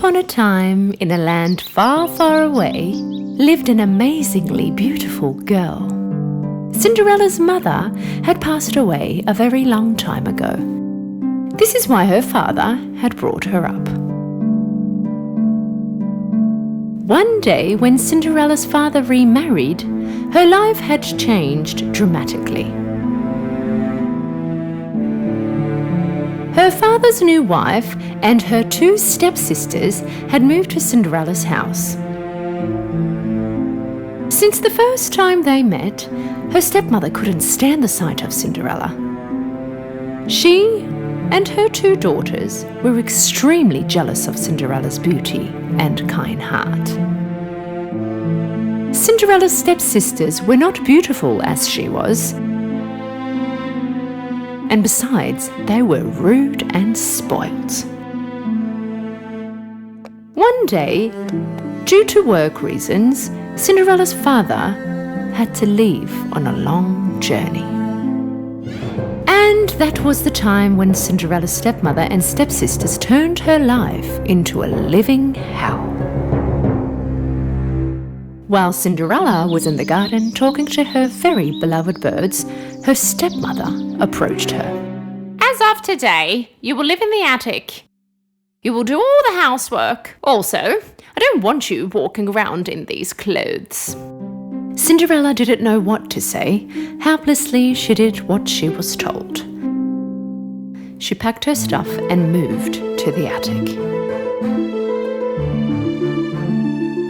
upon a time, in a land far, far away, lived an amazingly beautiful girl. Cinderella's mother had passed away a very long time ago. This is why her father had brought her up. One day, when Cinderella's father remarried, her life had changed dramatically. Her father's new wife and her two stepsisters had moved to Cinderella's house. Since the first time they met, her stepmother couldn't stand the sight of Cinderella. She and her two daughters were extremely jealous of Cinderella's beauty and kind heart. Cinderella's stepsisters were not beautiful as she was, and besides, they were rude and spoilt. One day, due to work reasons, Cinderella's father had to leave on a long journey. And that was the time when Cinderella's stepmother and stepsisters turned her life into a living hell. While Cinderella was in the garden talking to her very beloved birds, her stepmother approached her. As of today, you will live in the attic. You will do all the housework. Also, I don't want you walking around in these clothes. Cinderella didn't know what to say. Helplessly, she did what she was told. She packed her stuff and moved to the attic.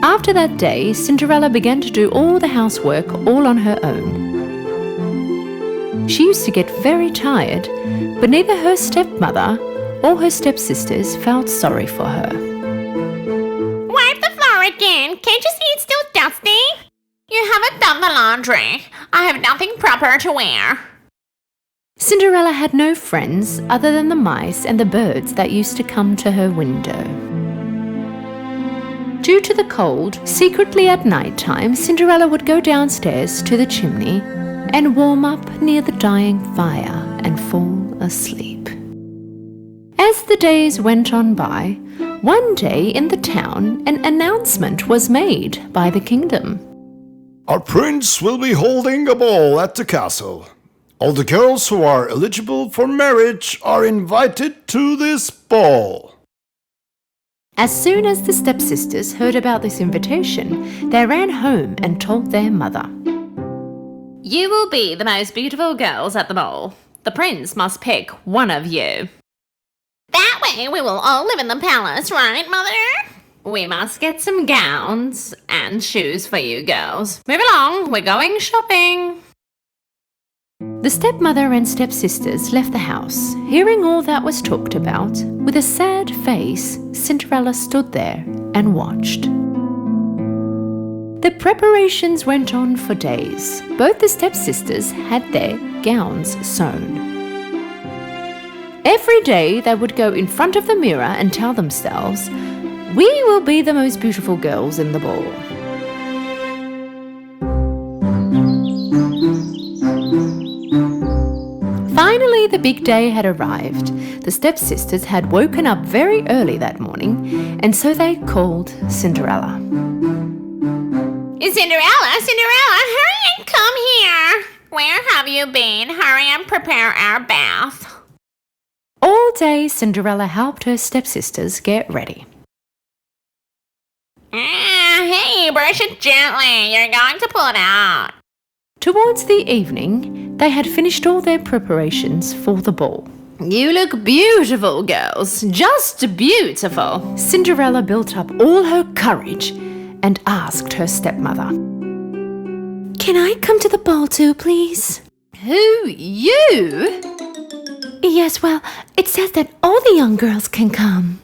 After that day, Cinderella began to do all the housework all on her own. She used to get very tired, but neither her stepmother or her stepsisters felt sorry for her. Wipe the floor again. Can't you see it's still dusty? You haven't done the laundry. I have nothing proper to wear. Cinderella had no friends other than the mice and the birds that used to come to her window. Due to the cold, secretly at night time, Cinderella would go downstairs to the chimney and warm up near the dying fire and fall asleep. As the days went on by, one day in the town, an announcement was made by the kingdom. Our prince will be holding a ball at the castle. All the girls who are eligible for marriage are invited to this ball. As soon as the stepsisters heard about this invitation, they ran home and told their mother. You will be the most beautiful girls at the ball. The prince must pick one of you. That way we will all live in the palace, right, Mother? We must get some gowns and shoes for you girls. Move along, we're going shopping. The stepmother and stepsisters left the house. Hearing all that was talked about, with a sad face, Cinderella stood there and watched. The preparations went on for days. Both the stepsisters had their gowns sewn. Every day they would go in front of the mirror and tell themselves, "We will be the most beautiful girls in the ball." Finally, the big day had arrived. The stepsisters had woken up very early that morning, and so they called Cinderella. Cinderella, hurry and come here. Where have you been? Hurry and prepare our bath. All day, Cinderella helped her stepsisters get ready. Hey, brush it gently. You're going to pull it out. Towards the evening, they had finished all their preparations for the ball. You look beautiful, girls. Just beautiful. Cinderella built up all her courage and asked her stepmother, "Can I come to the ball too, please?" "Who, you?" "Yes, well, it says that all the young girls can come."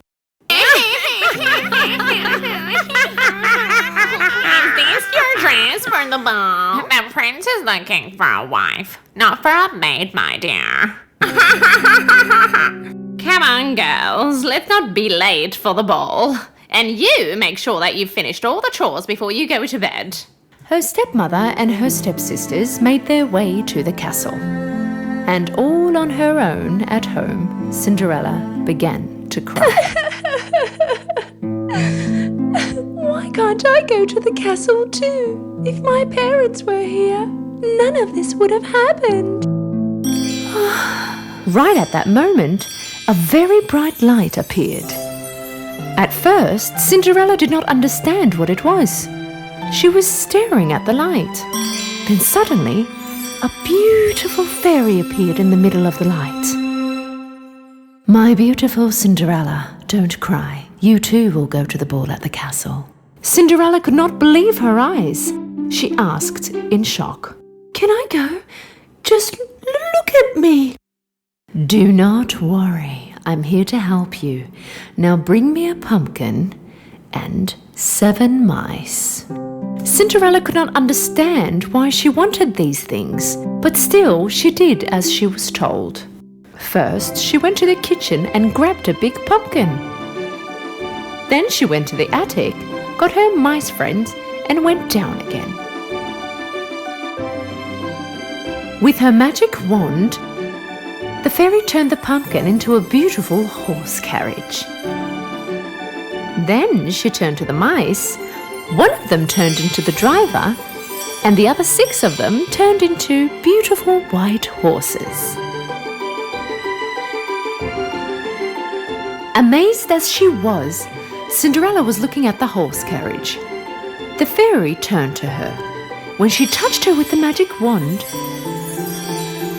Is this your dress for the ball? The prince is looking for a wife, not for a maid, my dear. Come on, girls, let's not be late for the ball. And you make sure that you've finished all the chores before you go to bed. Her stepmother and her stepsisters made their way to the castle. And all on her own at home, Cinderella began to cry. Why can't I go to the castle too? If my parents were here, none of this would have happened. Right at that moment, a very bright light appeared. At first, Cinderella did not understand what it was. She was staring at the light. Then suddenly, a beautiful fairy appeared in the middle of the light. My beautiful Cinderella, don't cry. You too will go to the ball at the castle. Cinderella could not believe her eyes. She asked in shock, Can I go? Just look at me. Do not worry. I'm here to help you. Now bring me a pumpkin and 7 mice. Cinderella could not understand why she wanted these things, but still she did as she was told. First, she went to the kitchen and grabbed a big pumpkin. Then she went to the attic, got her mice friends, and went down again. With her magic wand, the fairy turned the pumpkin into a beautiful horse carriage. Then she turned to the mice. One of them turned into the driver, and the other 6 of them turned into beautiful white horses. Amazed as she was, Cinderella was looking at the horse carriage. The fairy turned to her. When she touched her with the magic wand,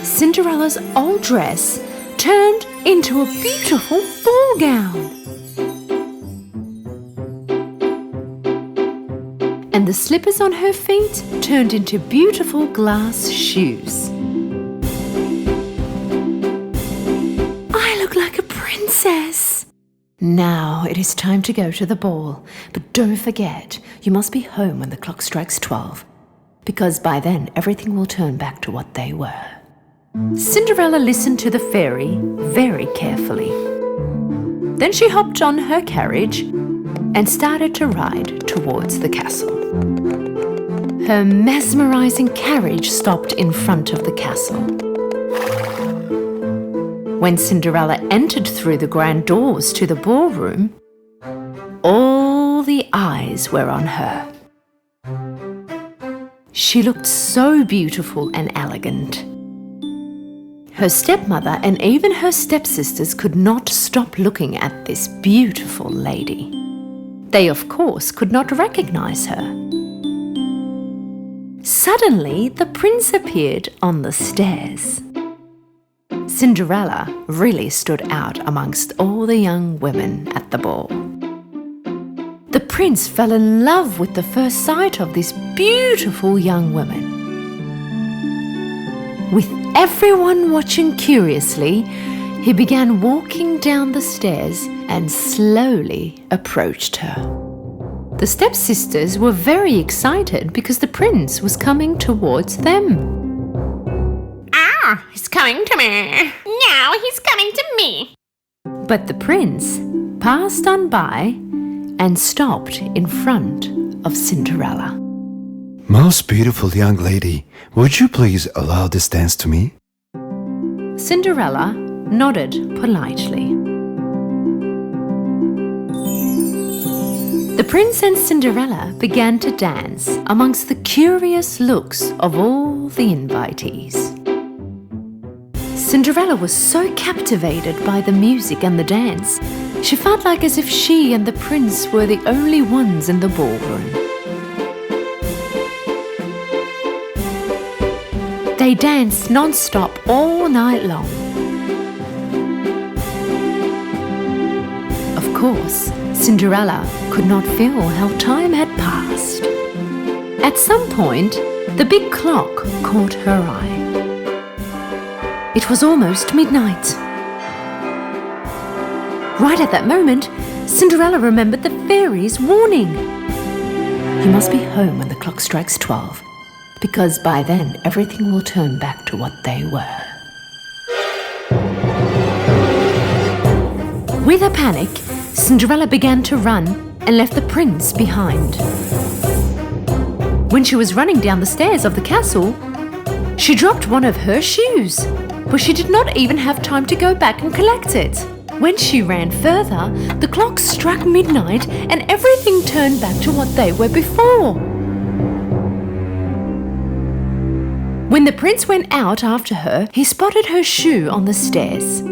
Cinderella's old dress turned into a beautiful ball gown. And the slippers on her feet turned into beautiful glass shoes. I look like a princess. Now it is time to go to the ball, but don't forget, you must be home when the clock strikes 12, because by then everything will turn back to what they were. Cinderella listened to the fairy very carefully. Then she hopped on her carriage and started to ride towards the castle. Her mesmerizing carriage stopped in front of the castle. When Cinderella entered through the grand doors to the ballroom, all the eyes were on her. She looked so beautiful and elegant. Her stepmother and even her stepsisters could not stop looking at this beautiful lady. They, of course, could not recognize her. Suddenly, the prince appeared on the stairs. Cinderella really stood out amongst all the young women at the ball. The prince fell in love with the first sight of this beautiful young woman. With everyone watching curiously, he began walking down the stairs and slowly approached her. The stepsisters were very excited because the prince was coming towards them. Ah, he's coming to me. Now he's coming to me. But the prince passed on by and stopped in front of Cinderella. Most beautiful young lady, would you please allow this dance to me? Cinderella nodded politely. The prince and Cinderella began to dance amongst the curious looks of all the invitees. Cinderella was so captivated by the music and the dance, she felt like as if she and the prince were the only ones in the ballroom. They danced non-stop all night long. Of course, Cinderella could not feel how time had passed. At some point, the big clock caught her eye. It was almost midnight. Right at that moment, Cinderella remembered the fairy's warning. You must be home when the clock strikes 12, because by then everything will turn back to what they were. With a panic, Cinderella began to run and left the prince behind. When she was running down the stairs of the castle, she dropped one of her shoes, but she did not even have time to go back and collect it. When she ran further, the clock struck midnight and everything turned back to what they were before. When the prince went out after her, he spotted her shoe on the stairs.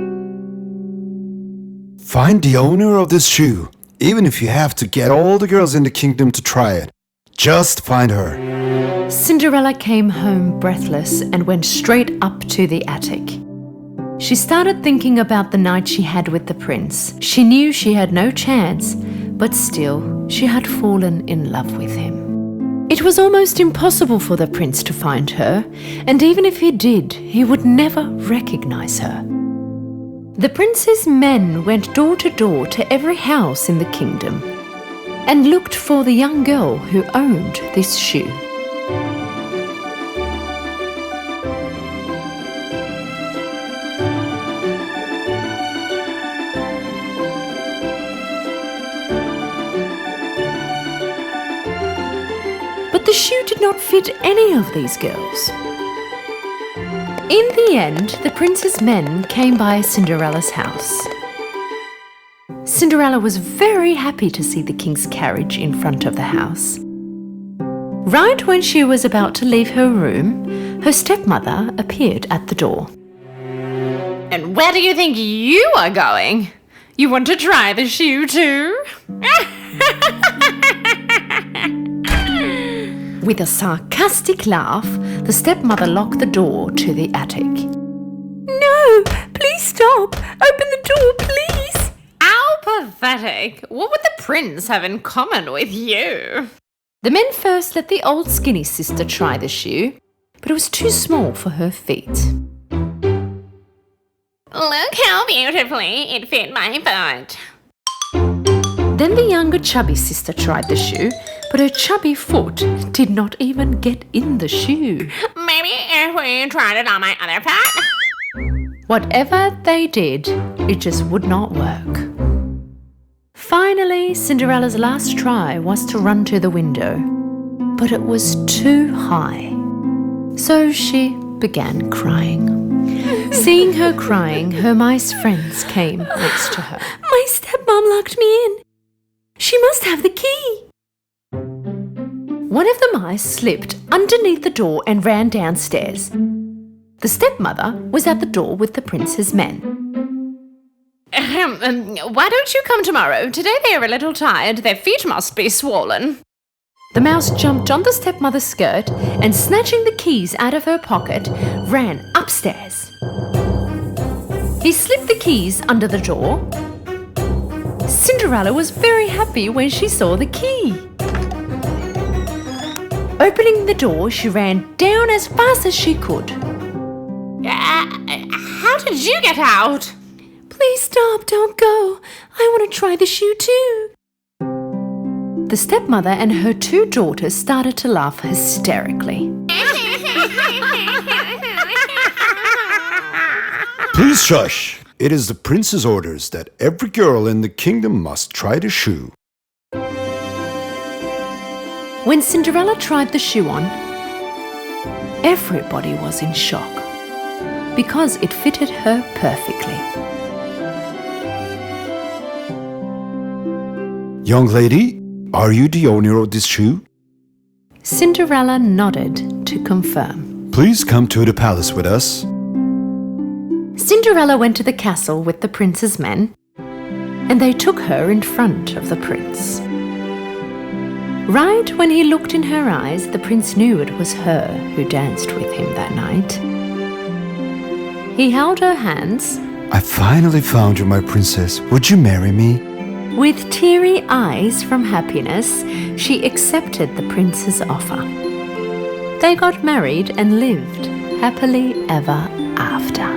Find the owner of this shoe, even if you have to get all the girls in the kingdom to try it. Just find her. Cinderella came home breathless and went straight up to the attic. She started thinking about the night she had with the prince. She knew she had no chance, but still, she had fallen in love with him. It was almost impossible for the prince to find her, and even if he did, he would never recognize her. The prince's men went door to door to every house in the kingdom and looked for the young girl who owned this shoe. But the shoe did not fit any of these girls. In the end, the prince's men came by Cinderella's house. Cinderella was very happy to see the king's carriage in front of the house. Right when she was about to leave her room, her stepmother appeared at the door. And where do you think you are going? You want to try the shoe too? With a sarcastic laugh, the stepmother locked the door to the attic. No, please stop! Open the door, please! How pathetic. What would the prince have in common with you? The men first let the old skinny sister try the shoe, but it was too small for her feet. Look how beautifully it fit my foot. Then the younger chubby sister tried the shoe, but her chubby foot did not even get in the shoe. Maybe if we tried it on my other foot? Whatever they did, it just would not work. Finally, Cinderella's last try was to run to the window, but it was too high. So she began crying. Seeing her crying, her mice friends came next to her. My stepmom locked me in. She must have the key. One of the mice slipped underneath the door and ran downstairs. The stepmother was at the door with the prince's men. Why don't you come tomorrow? Today they are a little tired. Their feet must be swollen. The mouse jumped on the stepmother's skirt and, snatching the keys out of her pocket, ran upstairs. He slipped the keys under the door. Cinderella was very happy when she saw the key. Opening the door, she ran down as fast as she could. How did you get out? Please stop, don't go. I want to try the shoe too. The stepmother and her two daughters started to laugh hysterically. Please shush. It is the prince's orders that every girl in the kingdom must try the shoe. When Cinderella tried the shoe on, everybody was in shock because it fitted her perfectly. Young lady, are you the owner of this shoe? Cinderella nodded to confirm. Please come to the palace with us. Cinderella went to the castle with the prince's men, and they took her in front of the prince. Right when he looked in her eyes, the prince knew it was her who danced with him that night. He held her hands. I finally found you, my princess. Would you marry me? With teary eyes from happiness, she accepted the prince's offer. They got married and lived happily ever after.